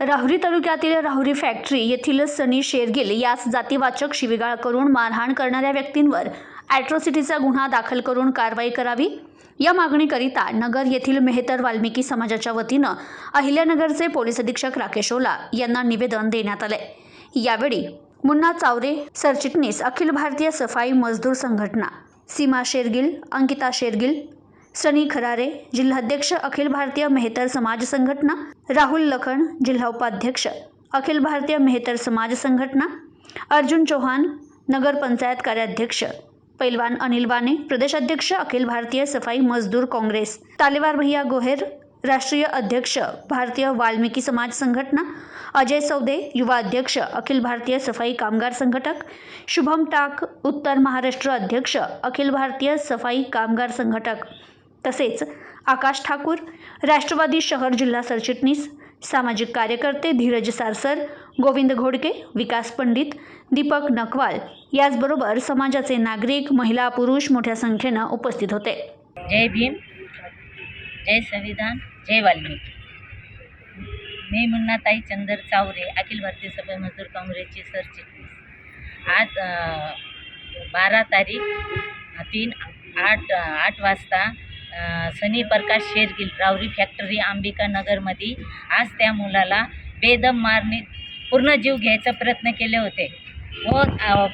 राहुरी तालुक्यातील राहुरी फॅक्टरी येथील सनी शेरगिल यास जातीवाचक शिवीगाळ करून मारहाण करणाऱ्या व्यक्तींवर ॲट्रॉसिटीचा गुन्हा दाखल करून कारवाई करावी या मागणीकरिता नगर येथील मेहतर वाल्मिकी समाजाच्या वतीनं अहिल्यानगरचे पोलीस अधीक्षक राकेश ओला यांना निवेदन देण्यात आले। यावेळी मुन्ना चावरे सरचिटणीस अखिल भारतीय सफाई मजदूर संघटना, सीमा शेरगिल, अंकिता शेरगिल, सनी खरारे जिल्हाध्यक्ष अखिल भारतीय मेहतर समाज संघटना, राहुल लखन जिल्हा उपाध्यक्ष अखिल भारतीय मेहतर समाज संघटना, अर्जुन चौहान नगर पंचायत कार्याध्यक्ष, पैलवान अनिल वाने प्रदेशाध्यक्ष अखिल भारतीय सफाई मजदूर कांग्रेस, तालेवार भैया गोहेर राष्ट्रीय अध्यक्ष भारतीय वाल्मिकी समाज संघटना, अजय सौदे युवा अध्यक्ष अखिल भारतीय सफाई कामगार संघटक, शुभम टाक उत्तर महाराष्ट्र अध्यक्ष अखिल भारतीय सफाई कामगार संघटक, तसेच आकाश ठाकूर राष्ट्रवादी शहर जिल्हा सरचिटणीस, सामाजिक कार्यकर्ते धीरज सारसर, गोविंद घोडके, विकास पंडित, दीपक नकवाल याचबरोबर समाजाचे नागरिक, महिला, पुरुष मोठ्या संख्येनं उपस्थित होते। जय भीम, जय संविधान, जय वाल्मिकी। मी मुन्नाताई चंदर चावरे अखिल भारतीय सफाई मजदूर काँग्रेसची सरचिटणीस। आज 12 तारीख 3/8 वाजता सनी प्रकाश शेरगिल राहुरी फॅक्टरी अंबिका नगरमध्ये आज त्या मुलाला बेदम मारणे पूर्ण जीव घ्यायचा प्रयत्न केले होते व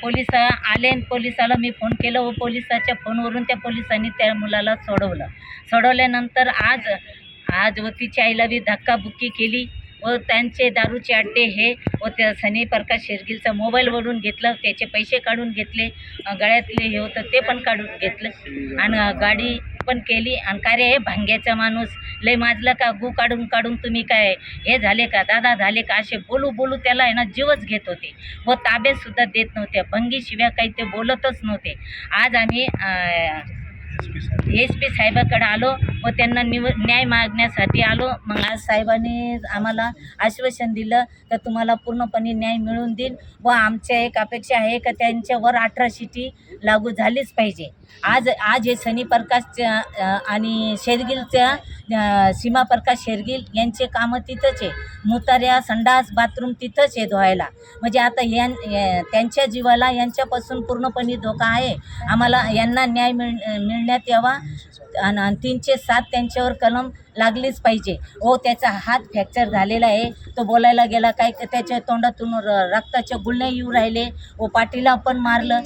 पोलिस आले। पोलिसाला मी फोन केला व पोलिसाच्या फोनवरून त्या पोलिसांनी त्या मुलाला सोडवल्यानंतर आज व तिच्या आईला बी धक्काबुक्की केली व त्यांचे दारूचे अड्डे हे व त्या सनी प्रकाश शेरगिलचा मोबाईलवरून घेतलं, त्याचे पैसे काढून घेतले, गळ्यातले हे होतं ते पण काढून घेतलं आणि गाडी पण केली। आणि कार्य हे भांग्याचा माणूस लय माजलं का, गू काढून काढून तुम्ही काय हे झाले का, दादा झाले का, असे बोलू त्याला आहे ना जीवच घेत होते व ताब्यात सुद्धा देत नव्हते। भंगी शिव्या काही ते बोलतच नव्हते। आज आम्ही SP साहेबाकडे आलो व त्यांना न्याय मागण्यासाठी आलो। मग आज साहेबांनी आम्हाला आश्वासन दिलं तर तुम्हाला पूर्णपणे न्याय मिळवून देईल व आमच्या एक अपेक्षा आहे का त्यांच्यावर अट्रॉसिटी लागू झालीच पाहिजे। आज हे सनी प्रकाश आणि शेरगिलच्या सीमा प्रकाश शेरगिल यांचे कामं तिथंच आहे, मुतार्या संडास बाथरूम तिथंच आहे धुवायला। म्हणजे आता त्यांच्या जीवाला यांच्यापासून पूर्णपणे धोका आहे। आम्हाला यांना न्याय मिळण्यात यावा आणि 307 त्यांच्यावर कलम लागलीच पाहिजे व त्याचा हात फ्रॅक्चर झालेला आहे। तो बोलायला गेला काय त्याच्या तोंडातून रक्ताच्या गुळण्या येऊ राहिले व पाठीला पण मारलं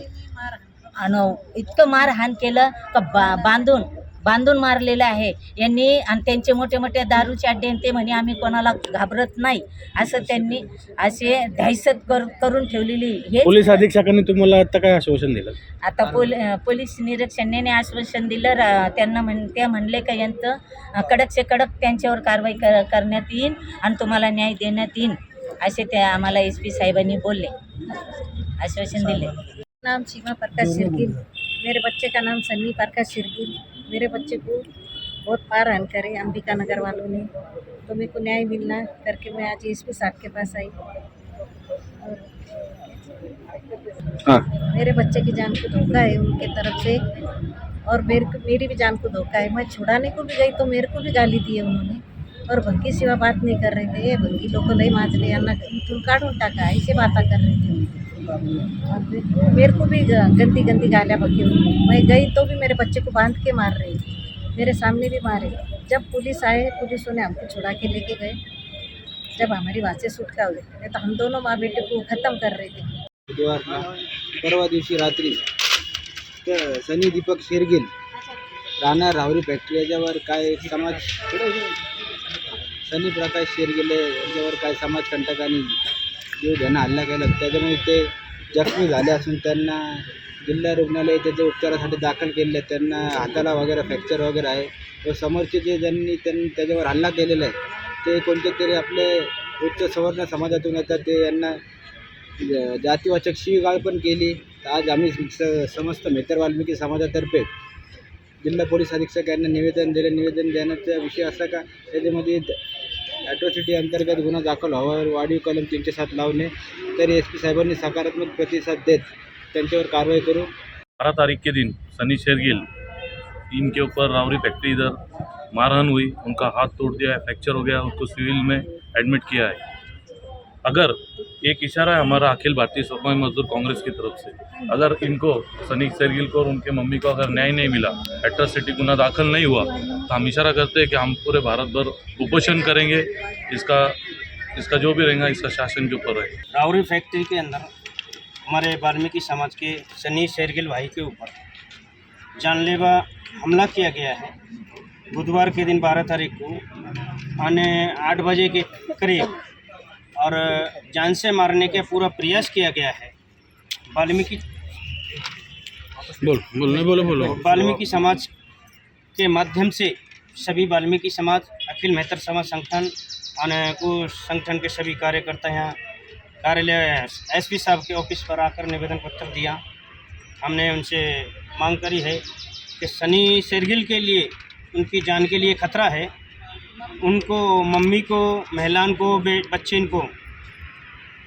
आणि इतकं मारहाण केलं का बांधून मारलेलं आहे यांनी। आणि त्यांचे मोठे दारूचे अड्डे ते म्हणे आम्ही कोणाला घाबरत नाही असं त्यांनी असे दहशत करून ठेवलेली। हे पोलीस अधीक्षकांनी तुम्हाला आता काय आश्वासन दिलं? आता पोलीस निरीक्षकांनी आश्वासन दिलं, त्यांना ते म्हणले का यांचं कडक से कडक त्यांच्यावर कारवाई करण्यात येईल आणि तुम्हाला न्याय देण्यात येईल असे ते आम्हाला SP साहेबांनी बोलले, आश्वासन दिले। नाम सीमा प्रकाश शेरगिल, मेरे बच्चे का नाम सनी प्रकाश शेरगिल। मेरे बच्चे को बहुत मारहाण करे अंबिका नगर वालों ने, तो मेरे को न्याय मिलना करके मैं आज SP साहब के पास आई। और मेरे बच्चे की जान को धोखा है उनके तरफ से और मेरी भी जान को धोखा है। मैं छुड़ाने को भी गई तो मेरे को भी गाली दी है उन्होंने और भंगी सिवा बात नहीं कर रहे थे। ये भंगी लोग लई माजले यांना इथून काढून टाका ऐसे बातें कर रहे थे और मेरे को भी गंदी गालियाँ बकी। मैं गई तो भी मेरे बच्चे को बांध के मार रही थी, मेरे सामने भी मारे। जब पुलिस आए, पुलिस ने हमको छुड़ा के लेके गए। जब हमारी वहाँ से सुटका हुई नहीं तो हम दोनों माँ बेटे को ख़त्म कर रहे थे। परवा दिवशी रात्री सनी दीपक शेरगिल राहणार राहुरी फॅक्टरी याच्यावर काय सनी प्रकाश शेरगिल यांच्यावर काय समाजकंटकांनी जीव घेणं हल्ला केला, त्याच्यामुळे ते जखमी झाले असून त्यांना जिल्हा रुग्णालय त्याच्या उपचारासाठी दाखल केले। त्यांना हाताला वगैरे फ्रॅक्चर वगैरे आहे व समोरचे जे त्यांनी त्याच्यावर हल्ला केलेला आहे ते कोणते तरी आपले उच्च सवर्ण समाजातून येतात, ते यांना जातीवाचक शिवीगाळ पण केली। आज आम्ही समस्त मेहतर वाल्मिकी समाजातर्फे जिल्हा पोलीस अधीक्षक यांना निवेदन देण्याचा विषय असा का त्याच्यामध्ये ॲट्रॉसिटी अंतर्गत गुन्हा दाखल व्हावा, वाढीव कलम 307 लावणे, तरी SP साहेबांनी सकारात्मक प्रतिसाद देत त्यांच्यावर कार्रवाई करू। 12 तारीख के दिन सनी शेरगिल इनके ऊपर राहुरी फैक्ट्री इधर मारहाण हुई, उनका हाथ तोड़ दिया है, फ्रैक्चर हो गया, उसको सिविल में एडमिट किया है। अगर एक इशारा है हमारा अखिल भारतीय सफाई मजदूर कांग्रेस की तरफ से, अगर इनको सनी शेरगिल को और उनके मम्मी को अगर न्याय नहीं मिला, एट्रोसिटी गुना दाखिल नहीं हुआ, तो हम इशारा करते हैं कि हम पूरे भारत भर उपोषण करेंगे। इसका जो भी रहेगा इसका शासन के ऊपर रहेगा। रावरी फैक्ट्री के अंदर हमारे वाल्मीकि समाज के सनी शेरगिल भाई के ऊपर जानलेवा हमला किया गया है। बुधवार के दिन 12 तारीख को 8 बजे के करीब और जान से मारने का पूरा प्रयास किया गया है। वाल्मीकि समाज के माध्यम से सभी वाल्मीकि समाज, अखिल मेहतर समाज संगठन को संगठन के सभी कार्यकर्ता यहाँ कार्यालय एसपी साहब के ऑफिस पर आकर निवेदन पत्र दिया। हमने उनसे मांग करी है कि सनी शेरगिल के लिए, उनकी जान के लिए खतरा है। उनको, मम्मी को, महिलाओं को, बच्चे को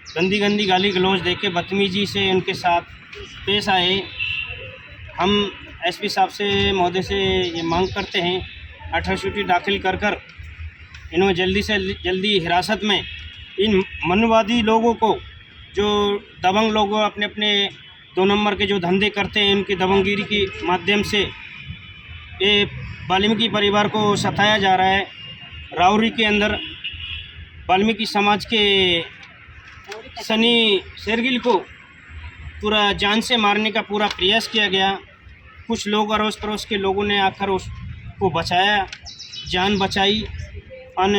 गंदी गंदी गाली गलौज देके बदतमीजी से उनके साथ पेश आए। हम एसपी साहब से, महोदय से ये मांग करते हैं एट्रोसिटी दाखिल कर इन्होंने जल्दी से जल्दी हिरासत में इन मनवादी लोगों को, जो दबंग लोग अपने अपने 2 नंबर के जो धंधे करते हैं, इनकी दबंगगिरी के माध्यम से ये वाल्मीकि परिवार को सताया जा रहा है। रावरी के अंदर वाल्मीकि समाज के सनी शेरगिल को पूरा जान से मारने का पूरा प्रयास किया गया। कुछ लोग अड़ोस पड़ोस के लोगों ने आकर उसको बचाया, जान बचाई। और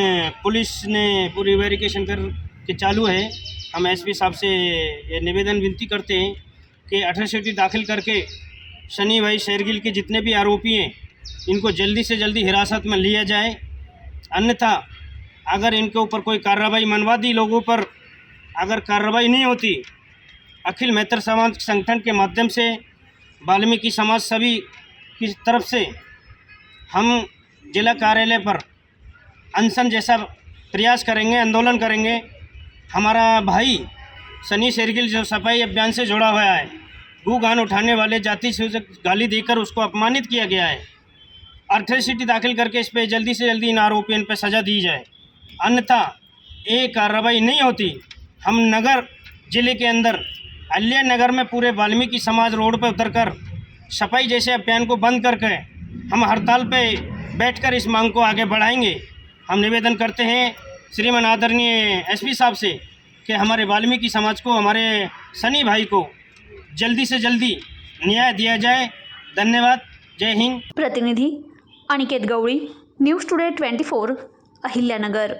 पुलिस ने पूरी वेरिफिकेशन कर के चालू है। हम एसपी साहब से ये निवेदन विनती करते हैं कि एट्रोसिटी दाखिल करके सनी भाई शेरगिल के जितने भी आरोपी हैं इनको जल्दी से जल्दी हिरासत में लिया जाए। अन्यथा अगर इनके ऊपर कोई कार्रवाई, मनवादी लोगों पर अगर कार्रवाई नहीं होती, अखिल मेहतर समाज संगठन के माध्यम से वाल्मीकि समाज सभी की तरफ से हम जिला कार्यालय पर अनशन जैसा प्रयास करेंगे, आंदोलन करेंगे। हमारा भाई सनी शेरगिल जो सफाई अभियान से जुड़ा हुआ है, गू गान उठाने वाले जाति से गाली देकर उसको अपमानित किया गया है। एट्रोसिटी दाखिल करके इस पर जल्दी से जल्दी इन आरोपियों पर सज़ा दी जाए। अन्यथा ये कार्रवाई नहीं होती, हम नगर जिले के अंदर अल्या नगर में पूरे वाल्मीकि समाज रोड पर उतरकर सफाई जैसे अभियान को बंद करके हम हड़ताल पे बैठकर इस मांग को आगे बढ़ाएंगे। हम निवेदन करते हैं श्रीमान आदरणीय एसपी साहब से कि हमारे वाल्मीकि समाज को, हमारे सनी भाई को जल्दी से जल्दी न्याय दिया जाए। धन्यवाद। जय हिंद। प्रतिनिधी अनिकेत गवळी, न्यूज टुडे 24, अहिल्यानगर।